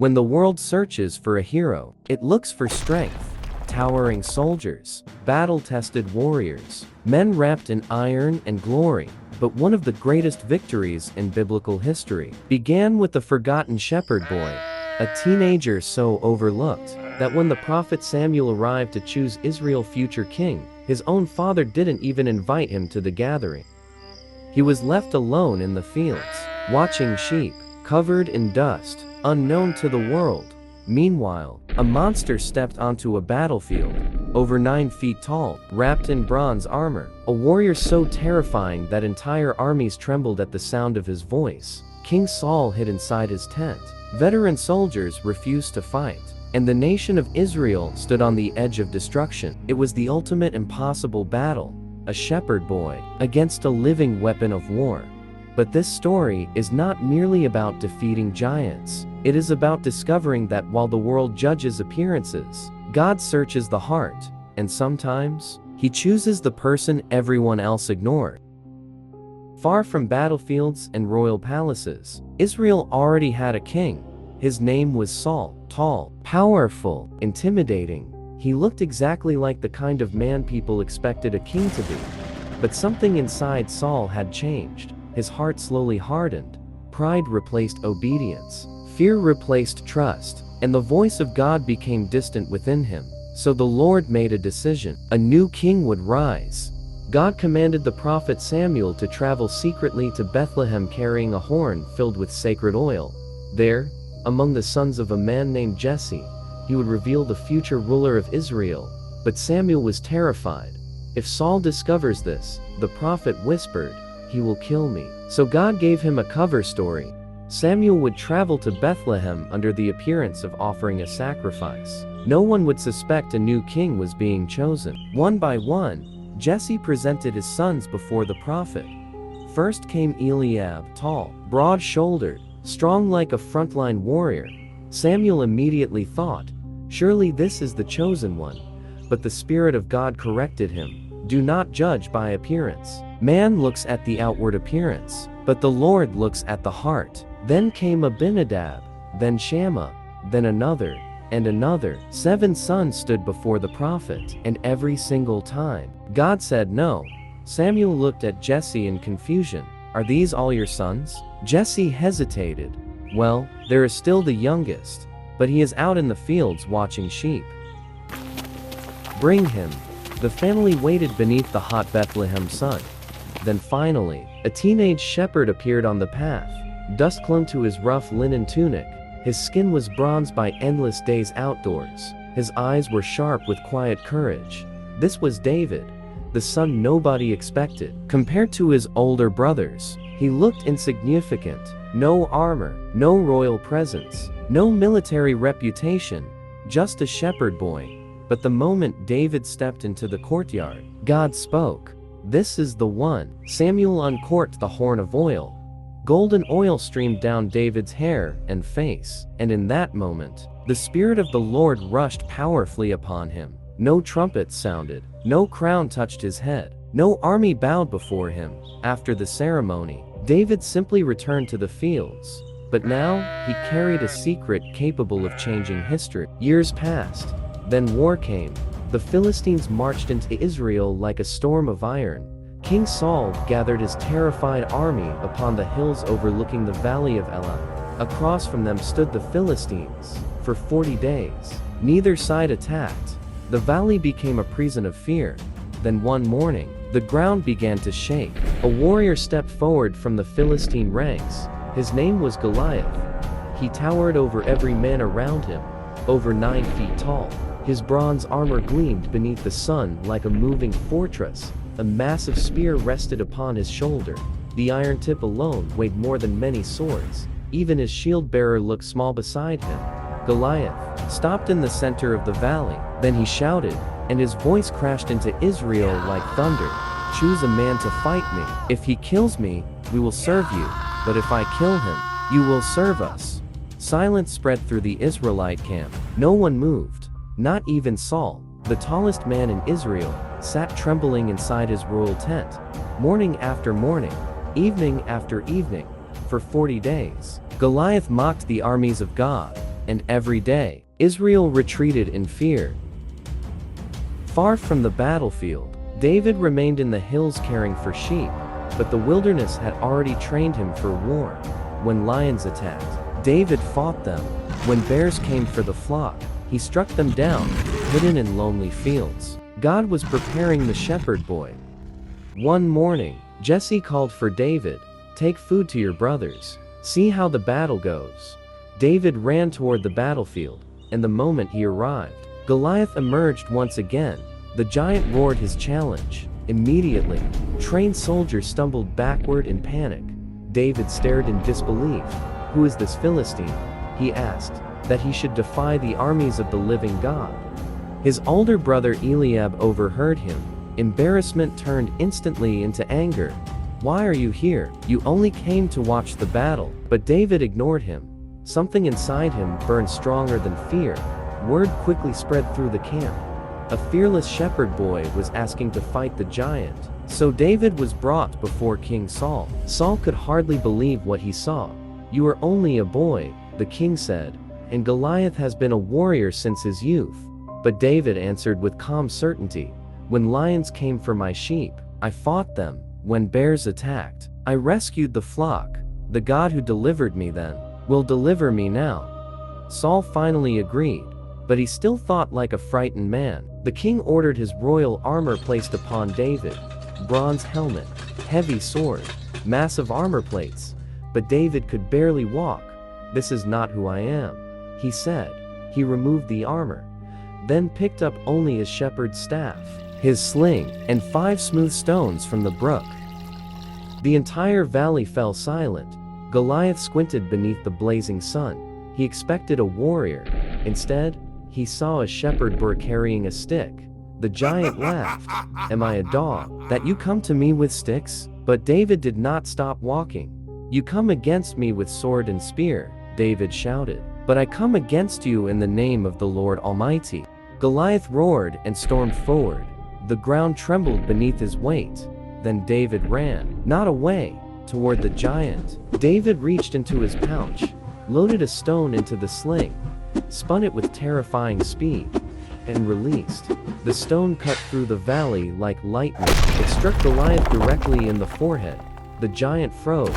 When the world searches for a hero, it looks for strength, towering soldiers, battle-tested warriors, men wrapped in iron and glory. But one of the greatest victories in biblical history began with the forgotten shepherd boy, a teenager so overlooked that when the prophet Samuel arrived to choose Israel's future king, his own father didn't even invite him to the gathering. He was left alone in the fields, watching sheep, covered in dust, unknown to the world. Meanwhile, a monster stepped onto a battlefield, over 9 feet tall, wrapped in bronze armor, a warrior so terrifying that entire armies trembled at the sound of his voice. King Saul hid inside his tent. Veteran soldiers refused to fight, and the nation of Israel stood on the edge of destruction. It was the ultimate impossible battle, a shepherd boy against a living weapon of war. But this story is not merely about defeating giants. It is about discovering that while the world judges appearances, God searches the heart, and sometimes, He chooses the person everyone else ignored. Far from battlefields and royal palaces, Israel already had a king. His name was Saul. Tall, powerful, intimidating. He looked exactly like the kind of man people expected a king to be. But something inside Saul had changed. His heart slowly hardened. Pride replaced obedience. Fear replaced trust. And the voice of God became distant within him. So the Lord made a decision. A new king would rise. God commanded the prophet Samuel to travel secretly to Bethlehem carrying a horn filled with sacred oil. There, among the sons of a man named Jesse, he would reveal the future ruler of Israel. But Samuel was terrified. If Saul discovers this, the prophet whispered, "He will kill me." So God gave him a cover story. Samuel would travel to Bethlehem under the appearance of offering a sacrifice. No one would suspect a new king was being chosen. One by one, Jesse presented his sons before the prophet. First came Eliab, tall, broad-shouldered, strong like a frontline warrior. Samuel immediately thought, "Surely this is the chosen one." But the Spirit of God corrected him. "Do not judge by appearance. Man looks at the outward appearance, but the Lord looks at the heart." Then came Abinadab, then Shammah, then another, and another. 7 sons stood before the prophet, and every single time, God said no. Samuel looked at Jesse in confusion. "Are these all your sons?" Jesse hesitated. "Well, there is still the youngest, but he is out in the fields watching sheep." "Bring him." The family waited beneath the hot Bethlehem sun. Then finally, a teenage shepherd appeared on the path. Dust clung to his rough linen tunic. His skin was bronzed by endless days outdoors. His eyes were sharp with quiet courage. This was David, the son nobody expected. Compared to his older brothers, he looked insignificant. No armor, no royal presence, no military reputation, just a shepherd boy. But the moment David stepped into the courtyard, God spoke. "This is the one." Samuel uncorked the horn of oil. Golden oil streamed down David's hair and face, and in that moment, the Spirit of the Lord rushed powerfully upon him. No trumpet sounded, no crown touched his head, no army bowed before him. After the ceremony, David simply returned to the fields. But now, he carried a secret capable of changing history. Years passed. Then war came. The Philistines marched into Israel like a storm of iron. King Saul gathered his terrified army upon the hills overlooking the valley of Elah. Across from them stood the Philistines. For 40 days, neither side attacked. The valley became a prison of fear. Then one morning, the ground began to shake. A warrior stepped forward from the Philistine ranks. His name was Goliath. He towered over every man around him, over 9 feet tall. His bronze armor gleamed beneath the sun like a moving fortress. A massive spear rested upon his shoulder. The iron tip alone weighed more than many swords. Even his shield-bearer looked small beside him. Goliath stopped in the center of the valley. Then he shouted, and his voice crashed into Israel like thunder. "Choose a man to fight me. If he kills me, we will serve you. But if I kill him, you will serve us." Silence spread through the Israelite camp. No one moved. Not even Saul, the tallest man in Israel, sat trembling inside his royal tent. Morning after morning, evening after evening, for 40 days, Goliath mocked the armies of God. and every day, Israel retreated in fear. Far from the battlefield, David remained in the hills caring for sheep, but the wilderness had already trained him for war. When lions attacked, David fought them. When bears came for the flock, he struck them down, hidden in lonely fields. God was preparing the shepherd boy. One morning, Jesse called for David, "Take food to your brothers. See how the battle goes." David ran toward the battlefield, and the moment he arrived, Goliath emerged once again. The giant roared his challenge. Immediately, trained soldiers stumbled backward in panic. David stared in disbelief. "Who is this Philistine?" he asked, "that he should defy the armies of the living God?" His older brother Eliab overheard him. Embarrassment turned instantly into anger. "Why are you here? You only came to watch the battle." But David ignored him. Something inside him burned stronger than fear. Word quickly spread through the camp. A fearless shepherd boy was asking to fight the giant. So David was brought before King Saul. Saul could hardly believe what he saw. "You are only a boy," the king said, "and Goliath has been a warrior since his youth." But David answered with calm certainty, "When lions came for my sheep, I fought them. When bears attacked, I rescued the flock. The God who delivered me then will deliver me now." Saul finally agreed, but he still thought like a frightened man. The king ordered his royal armor placed upon David: bronze helmet, heavy sword, massive armor plates. But David could barely walk. "This is not who I am," he said. He removed the armor, then picked up only his shepherd's staff, his sling, and 5 smooth stones from the brook. The entire valley fell silent. Goliath squinted beneath the blazing sun. He expected a warrior. Instead, he saw a shepherd boy carrying a stick. The giant laughed. "Am I a dog, that you come to me with sticks?" But David did not stop walking. "You come against me with sword and spear," David shouted. "But I come against you in the name of the Lord Almighty." Goliath roared and stormed forward. The ground trembled beneath his weight. Then David ran, not away, toward the giant. David reached into his pouch, loaded a stone into the sling, spun it with terrifying speed, and released. The stone cut through the valley like lightning. It struck Goliath directly in the forehead. The giant froze.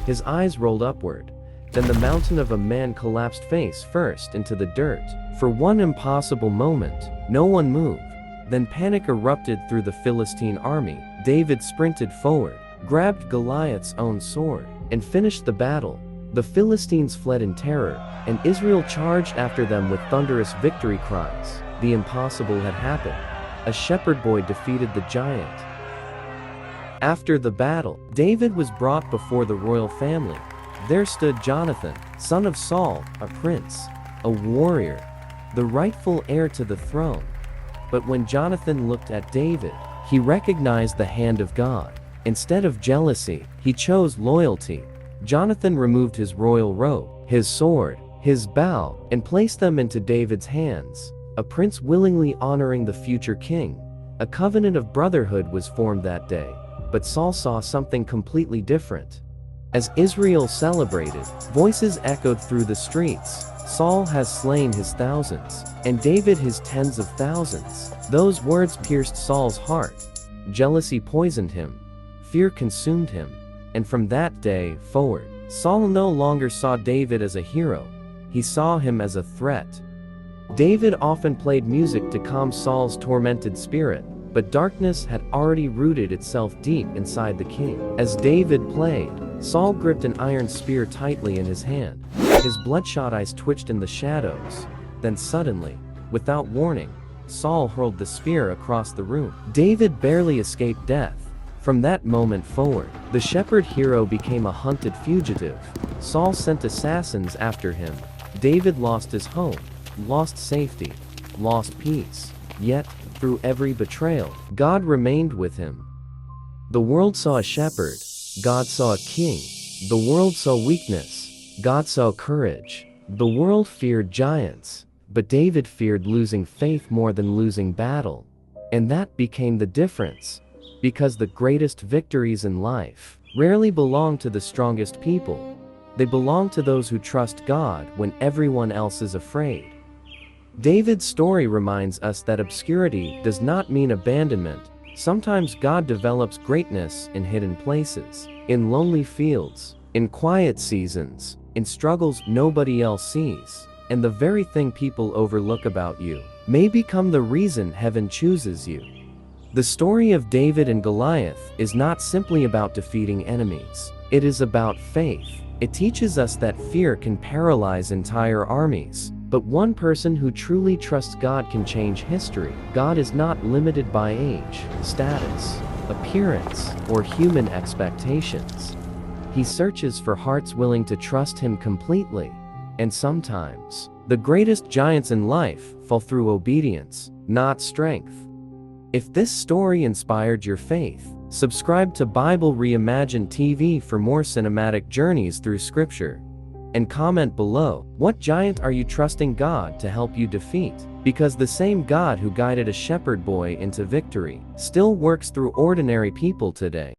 His eyes rolled upward. Then the mountain of a man collapsed face first into the dirt. For one impossible moment, no one moved. Then panic erupted through the Philistine army. David sprinted forward, grabbed Goliath's own sword, and finished the battle. The Philistines fled in terror, and Israel charged after them with thunderous victory cries. The impossible had happened. A shepherd boy defeated the giant. After the battle, David was brought before the royal family. There stood Jonathan, son of Saul, a prince, a warrior, the rightful heir to the throne. But when Jonathan looked at David, he recognized the hand of God. Instead of jealousy, he chose loyalty. Jonathan removed his royal robe, his sword, his bow, and placed them into David's hands. A prince willingly honoring the future king. A covenant of brotherhood was formed that day. But Saul saw something completely different. As Israel celebrated, voices echoed through the streets. "Saul has slain his thousands, and David his tens of thousands." Those words pierced Saul's heart. Jealousy poisoned him. Fear consumed him. And from that day forward, Saul no longer saw David as a hero. He saw him as a threat. David often played music to calm Saul's tormented spirit, but darkness had already rooted itself deep inside the king. As David played, Saul gripped an iron spear tightly in his hand. His bloodshot eyes twitched in the shadows. Then suddenly, without warning, Saul hurled the spear across the room. David barely escaped death. From that moment forward, the shepherd hero became a hunted fugitive. Saul sent assassins after him. David lost his home, lost safety, lost peace. Yet, through every betrayal, God remained with him. The world saw a shepherd. God saw a king. The world saw weakness. God saw courage. The world feared giants, but David feared losing faith more than losing battle. And that became the difference. Because the greatest victories in life rarely belong to the strongest people. They belong to those who trust God when everyone else is afraid. David's story reminds us that obscurity does not mean abandonment. Sometimes God develops greatness in hidden places, in lonely fields, in quiet seasons, in struggles nobody else sees. And the very thing people overlook about you may become the reason heaven chooses you. The story of David and Goliath is not simply about defeating enemies. It is about faith. It teaches us that fear can paralyze entire armies, but one person who truly trusts God can change history. God is not limited by age, status, appearance, or human expectations. He searches for hearts willing to trust Him completely. And sometimes, the greatest giants in life fall through obedience, not strength. If this story inspired your faith, subscribe to Bible Reimagined TV for more cinematic journeys through Scripture. And comment below, what giant are you trusting God to help you defeat? Because the same God who guided a shepherd boy into victory still works through ordinary people today.